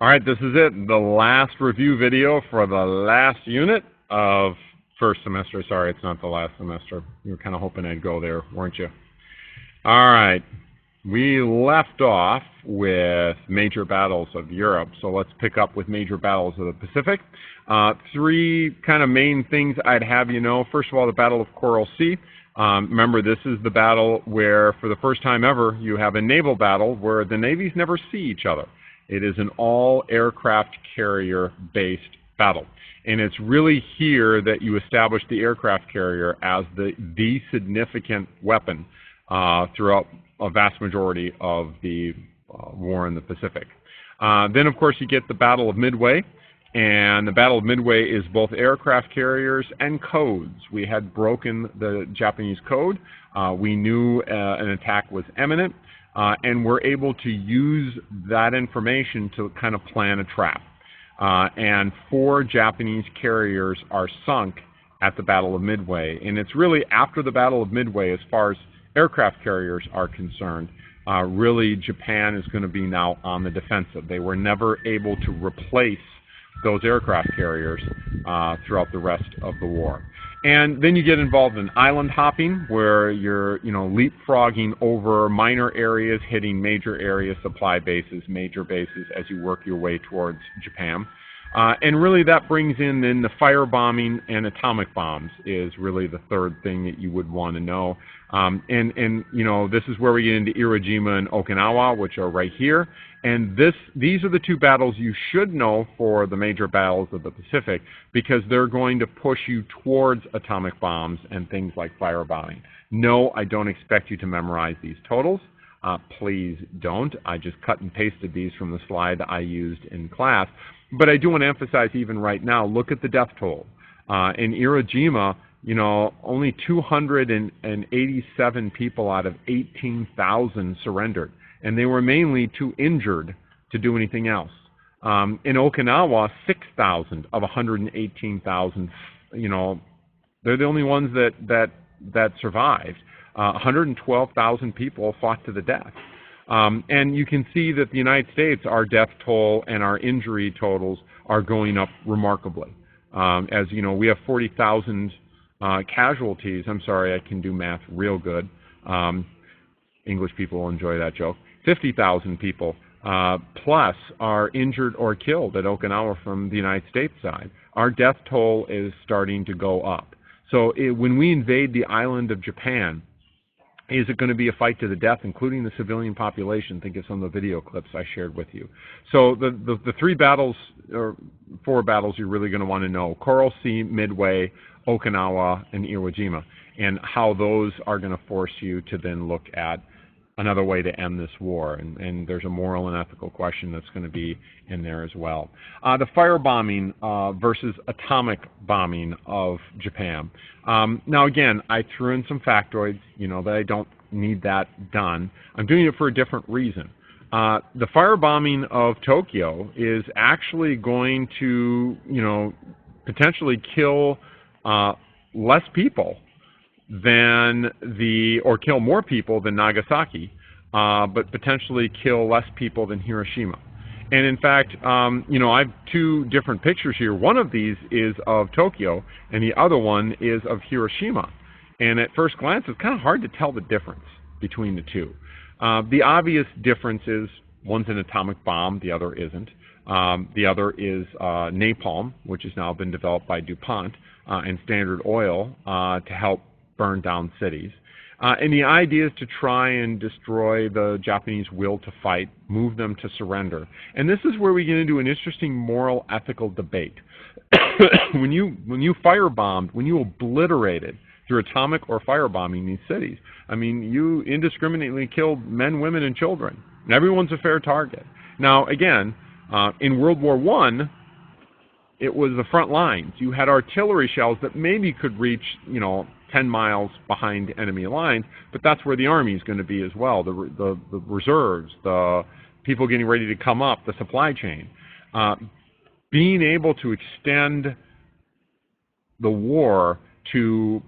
All right, this is it, the last review video for the last unit of first semester. Sorry, it's not the last semester. You were kind of hoping I'd go there, weren't you? All right, we left off with major battles of Europe, so let's pick up with major battles of the Pacific. Three kind of main things I'd have you know. First of all, the Battle of Coral Sea. Remember, this is the battle where, for the first time ever, you have a naval battle where the navies never see each other. It is an all-aircraft carrier-based battle. And it's really here that you establish the aircraft carrier as the significant weapon throughout a vast majority of the war in the Pacific. Then, of course, you get the Battle of Midway. And the Battle of Midway is both aircraft carriers and codes. We had broken the Japanese code. We knew an attack was imminent. And we're able to use that information to kind of plan a trap. And 4 Japanese carriers are sunk at the Battle of Midway. And it's really after the Battle of Midway, as far as aircraft carriers are concerned, really Japan is going to be now on the defensive. They were never able to replace those aircraft carriers throughout the rest of the war. And then you get involved in island hopping, where you're, leapfrogging over minor areas, hitting major areas, supply bases, major bases, as you work your way towards Japan. And really that brings in then the firebombing and atomic bombs is really the third thing that you would want to know. This is where we get into Iwo Jima and Okinawa, which are right here. And these are the 2 battles you should know for the major battles of the Pacific, because they're going to push you towards atomic bombs and things like firebombing. No, I don't expect you to memorize these totals. Please don't. I just cut and pasted these from the slide I used in class. But I do want to emphasize even right now, look at the death toll. In Iwo Jima, only 287 people out of 18,000 surrendered. And they were mainly too injured to do anything else. In Okinawa, 6,000 of 118,000, they're the only ones that survived. 112,000 people fought to the death. And you can see that the United States, our death toll and our injury totals are going up remarkably. As you know, we have 40,000 casualties. I'm sorry, I can do math real good. English people will enjoy that joke. 50,000 people plus are injured or killed at Okinawa from the United States side. Our death toll is starting to go up. So when we invade the island of Japan, is it going to be a fight to the death, including the civilian population? Think of some of the video clips I shared with you. So the 3 battles, or 4 battles you're really going to want to know: Coral Sea, Midway, Okinawa, and Iwo Jima, and how those are going to force you to then look at another way to end this war. And there's a moral and ethical question that's going to be in there as well. The firebombing versus atomic bombing of Japan. Now again, I threw in some factoids, that I don't need that done. I'm doing it for a different reason. The firebombing of Tokyo is actually going to, potentially kill less people or kill more people than Nagasaki, but potentially kill less people than Hiroshima. And in fact, I have 2 different pictures here. One of these is of Tokyo, and the other one is of Hiroshima. And at first glance, it's kind of hard to tell the difference between the 2. The obvious difference is one's an atomic bomb, the other isn't. The other is napalm, which has now been developed by DuPont, and Standard Oil to help burn down cities. And the idea is to try and destroy the Japanese will to fight, move them to surrender. And this is where we get into an interesting moral, ethical debate. When you firebombed, when you obliterated through atomic or firebombing these cities, you indiscriminately killed men, women, and children. And everyone's a fair target. Now, again, in World War I, it was the front lines. You had artillery shells that maybe could reach, 10 miles behind enemy lines, but that's where the Army is going to be as well, the reserves, the people getting ready to come up, the supply chain. Being able to extend the war to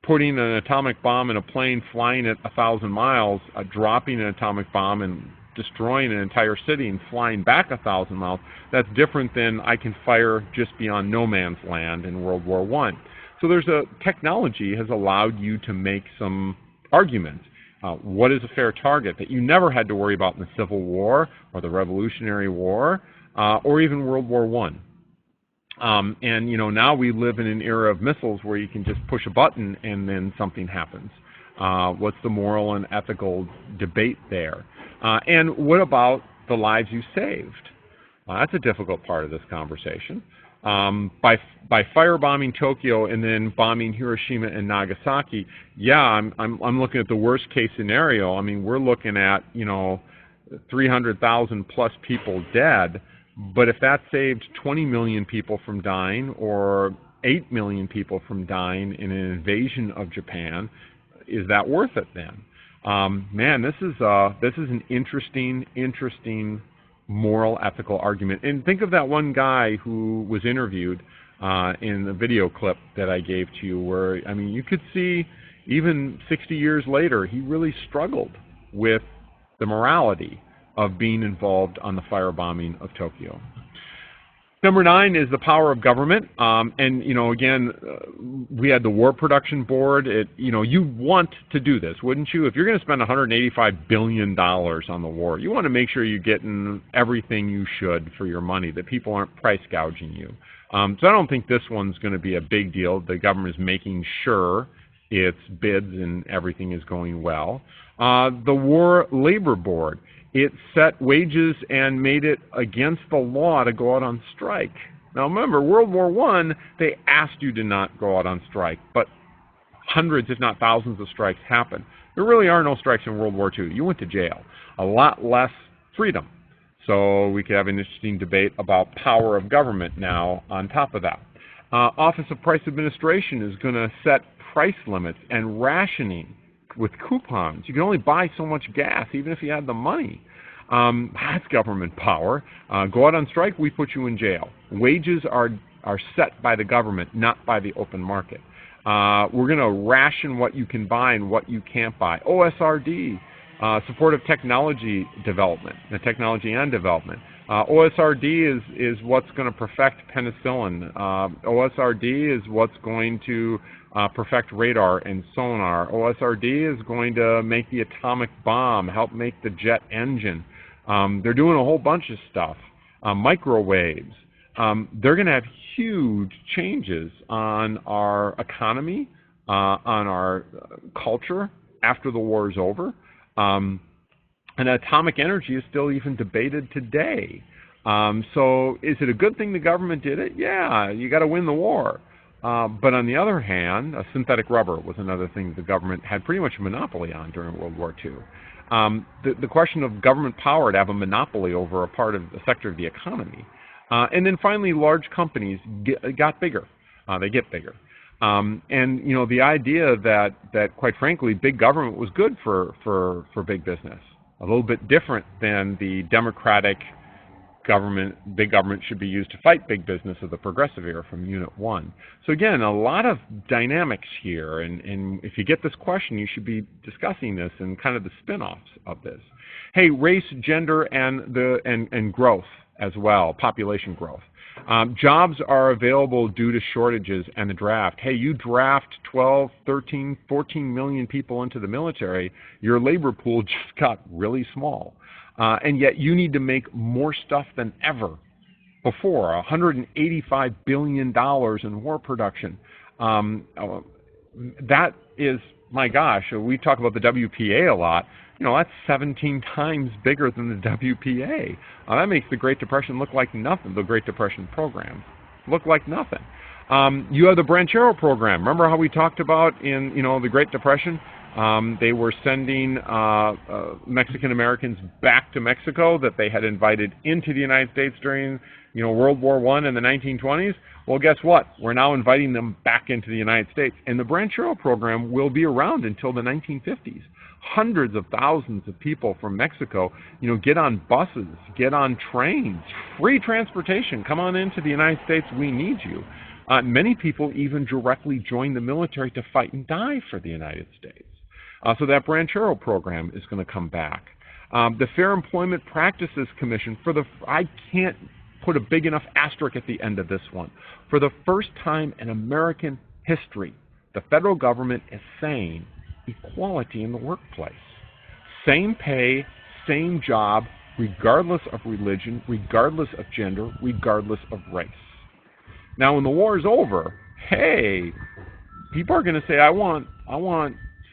putting an atomic bomb in a plane flying at 1,000 miles, dropping an atomic bomb and destroying an entire city and flying back 1,000 miles. That's different than I can fire just beyond no man's land in World War I. So there's technology has allowed you to make some arguments. What is a fair target that you never had to worry about in the Civil War or the Revolutionary War or even World War I? And now we live in an era of missiles where you can just push a button and then something happens. What's the moral and ethical debate there? And what about the lives you saved? That's a difficult part of this conversation. By firebombing Tokyo and then bombing Hiroshima and Nagasaki, yeah, I'm looking at the worst case scenario. I mean, we're looking at 300,000 plus people dead. But if that saved 20 million people from dying or 8 million people from dying in an invasion of Japan, is that worth it then? Man, this is an interesting moral, ethical argument. And think of that one guy who was interviewed in the video clip that I gave to you, where, I mean, you could see even 60 years later, he really struggled with the morality of being involved on the firebombing of Tokyo. Number 9 is the power of government. And, again, we had the War Production Board. You want to do this, wouldn't you? If you're going to spend $185 billion on the war, you want to make sure you're getting everything you should for your money, that people aren't price gouging you. So I don't think this one's going to be a big deal. The government is making sure its bids and everything is going well. The War Labor Board. It set wages and made it against the law to go out on strike. Now remember, World War I, they asked you to not go out on strike, but hundreds, if not thousands of strikes happened. There really are no strikes in World War II. You went to jail. A lot less freedom. So we could have an interesting debate about power of government now on top of that. Office of Price Administration is going to set price limits and rationing with coupons. You can only buy so much gas, even if you had the money. That's government power. Go out on strike, we put you in jail. Wages are set by the government, not by the open market. We're going to ration what you can buy and what you can't buy. OSRD, supportive technology development, technology and development. OSRD is what's going to perfect penicillin. OSRD is what's going to perfect radar and sonar. OSRD is going to make the atomic bomb, help make the jet engine. They're doing a whole bunch of stuff. Microwaves. They're going to have huge changes on our economy, on our culture after the war is over. And atomic energy is still even debated today. So is it a good thing the government did it? Yeah, you got to win the war. But on the other hand, synthetic rubber was another thing the government had pretty much a monopoly on during World War II. The question of government power to have a monopoly over a part of the sector of the economy. And then finally, large companies got bigger. They get bigger. And the idea that quite frankly, big government was good for big business. A little bit different than the democratic government. Big government should be used to fight big business of the progressive era from Unit 1. So again, a lot of dynamics here, and if you get this question, you should be discussing this and kind of the spin-offs of this. Hey, race, gender, and growth as well, population growth. Jobs are available due to shortages and the draft. Hey, you draft 12, 13, 14 million people into the military, your labor pool just got really small. And yet you need to make more stuff than ever before, $185 billion in war production. That is, my gosh, we talk about the WPA a lot. That's 17 times bigger than the WPA. That makes the Great Depression look like nothing, the Great Depression program look like nothing. You have the Branchero program. Remember how we talked about in the Great Depression? They were sending Mexican Americans back to Mexico that they had invited into the United States during World War I in the 1920s. Well, guess what? We're now inviting them back into the United States. And the Branchero program will be around until the 1950s. Hundreds of thousands of people from Mexico, get on buses, get on trains, free transportation. Come on into the United States. We need you. Many people even directly join the military to fight and die for the United States. So that Branchero program is going to come back. The Fair Employment Practices Commission, I can't put a big enough asterisk at the end of this one. For the first time in American history, the federal government is saying equality in the workplace. Same pay, same job, regardless of religion, regardless of gender, regardless of race. Now, when the war is over, hey, people are going to say, I want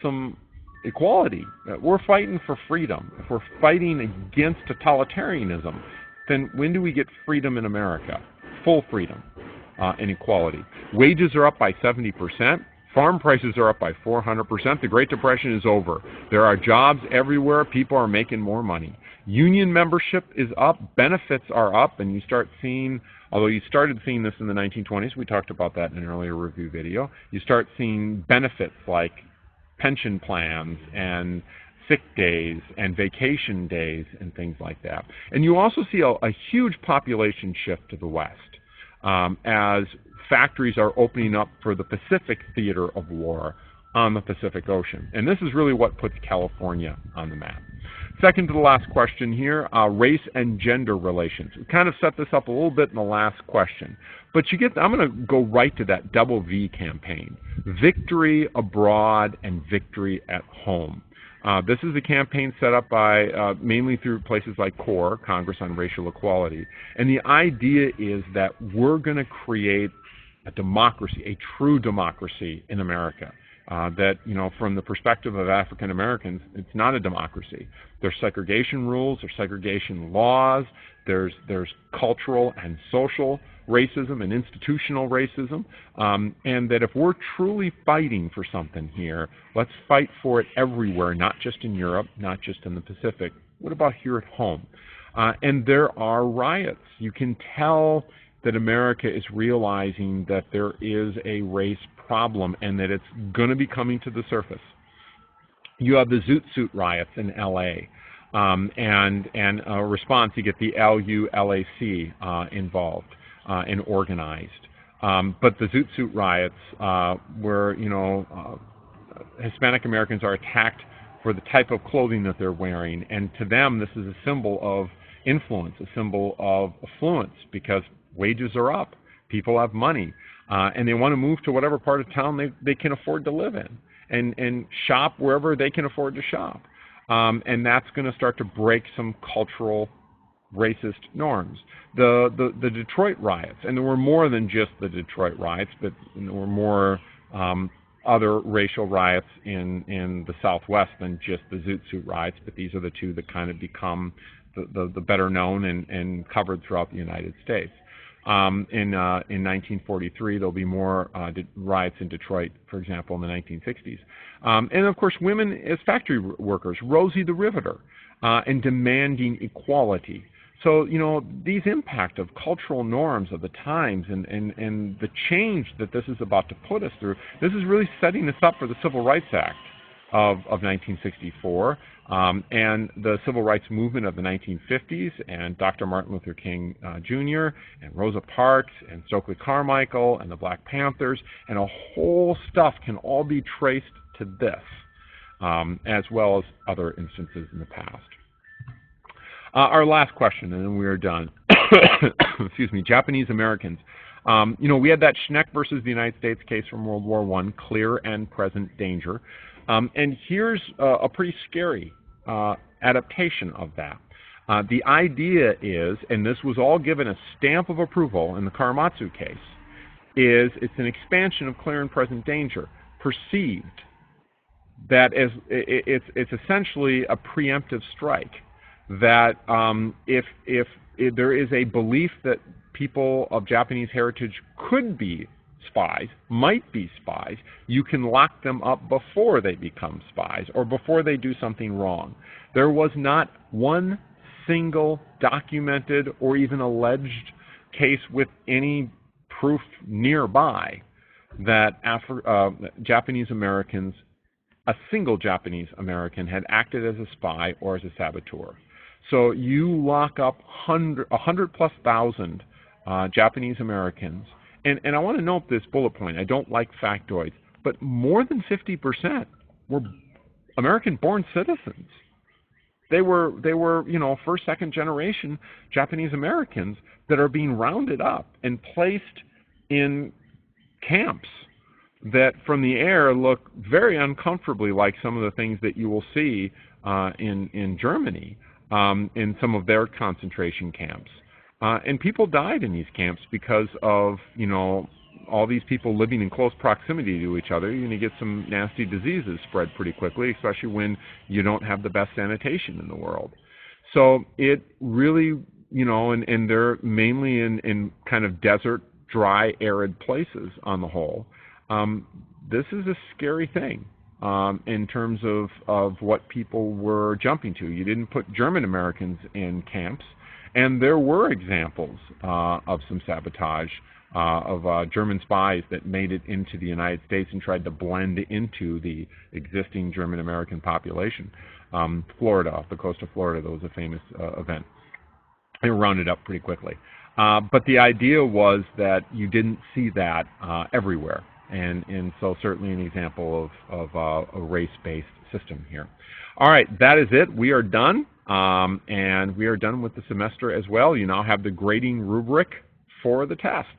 some equality. We're fighting for freedom. If we're fighting against totalitarianism, then when do we get freedom in America? Full freedom and equality. Wages are up by 70%. Farm prices are up by 400%. The Great Depression is over. There are jobs everywhere. People are making more money. Union membership is up. Benefits are up. And you start seeing, although you started seeing this in the 1920s, we talked about that in an earlier review video, you start seeing benefits like pension plans and sick days and vacation days and things like that. And you also see a huge population shift to the West as factories are opening up for the Pacific theater of war on the Pacific Ocean. And this is really what puts California on the map. Second to the last question here, race and gender relations. We kind of set this up a little bit in the last question. But I'm going to go right to that double V campaign. Victory abroad and victory at home. This is a campaign set up by mainly through places like CORE, Congress on Racial Equality. And the idea is that we're going to create a democracy, a true democracy in America. That, from the perspective of African Americans, it's not a democracy. There's segregation rules, there's segregation laws, there's cultural and social racism and institutional racism, and that if we're truly fighting for something here, let's fight for it everywhere, not just in Europe, not just in the Pacific. What about here at home? And there are riots. You can tell that America is realizing that there is a race problem and that it's going to be coming to the surface. You have the Zoot Suit riots in L.A. And a response, you get the LULAC involved and organized. But the Zoot Suit riots where, Hispanic Americans are attacked for the type of clothing that they're wearing. And to them, this is a symbol of influence, a symbol of affluence, because wages are up, people have money, and they want to move to whatever part of town they can afford to live in and shop wherever they can afford to shop. And that's going to start to break some cultural racist norms. The Detroit riots, and there were more than just the Detroit riots, but there were more other racial riots in the Southwest than just the Zoot Suit riots, but these are the two that kind of become the better known and covered throughout the United States. In 1943, there'll be more riots in Detroit, for example, in the 1960s. And of course, women as factory workers, Rosie the Riveter, and demanding equality. So, these impact of cultural norms of the times and the change that this is about to put us through, this is really setting us up for the Civil Rights Act of 1964 and the civil rights movement of the 1950s, and Dr. Martin Luther King Jr. and Rosa Parks and Stokely Carmichael and the Black Panthers, and a whole stuff can all be traced to this, as well as other instances in the past. Our last question, and then we are done. Excuse me, Japanese Americans. We had that Schneck versus the United States case from World War I, clear and present danger. And here's a pretty scary adaptation of that. The idea is, and this was all given a stamp of approval in the Karematsu case, is it's an expansion of clear and present danger, perceived that as it's essentially a preemptive strike. That if there is a belief that people of Japanese heritage could be spies, might be spies, you can lock them up before they become spies or before they do something wrong. There was not one single documented or even alleged case with any proof nearby that Japanese Americans, a single Japanese American, had acted as a spy or as a saboteur. So you lock up 100,000+ Japanese Americans, and I want to note this bullet point. I don't like factoids, but more than 50% were American-born citizens. They were you know, first, second generation Japanese Americans that are being rounded up and placed in camps that from the air look very uncomfortably like some of the things that you will see in Germany, in some of their concentration camps. And people died in these camps because of, you know, all these people living in close proximity to each other. You're going to get some nasty diseases spread pretty quickly, especially when you don't have the best sanitation in the world. So it really, you know, and they're mainly in kind of desert, dry, arid places on the whole. This is a scary thing in terms of what people were jumping to. You didn't put German Americans in camps, and there were examples of some sabotage of German spies that made it into the United States and tried to blend into the existing German American population. Florida, off the coast of Florida, that was a famous event. They were rounded up pretty quickly. But the idea was that you didn't see that everywhere. And so certainly an example of a race-based system here. All right, that is it. We are done. And we are done with the semester as well. You now have the grading rubric for the test.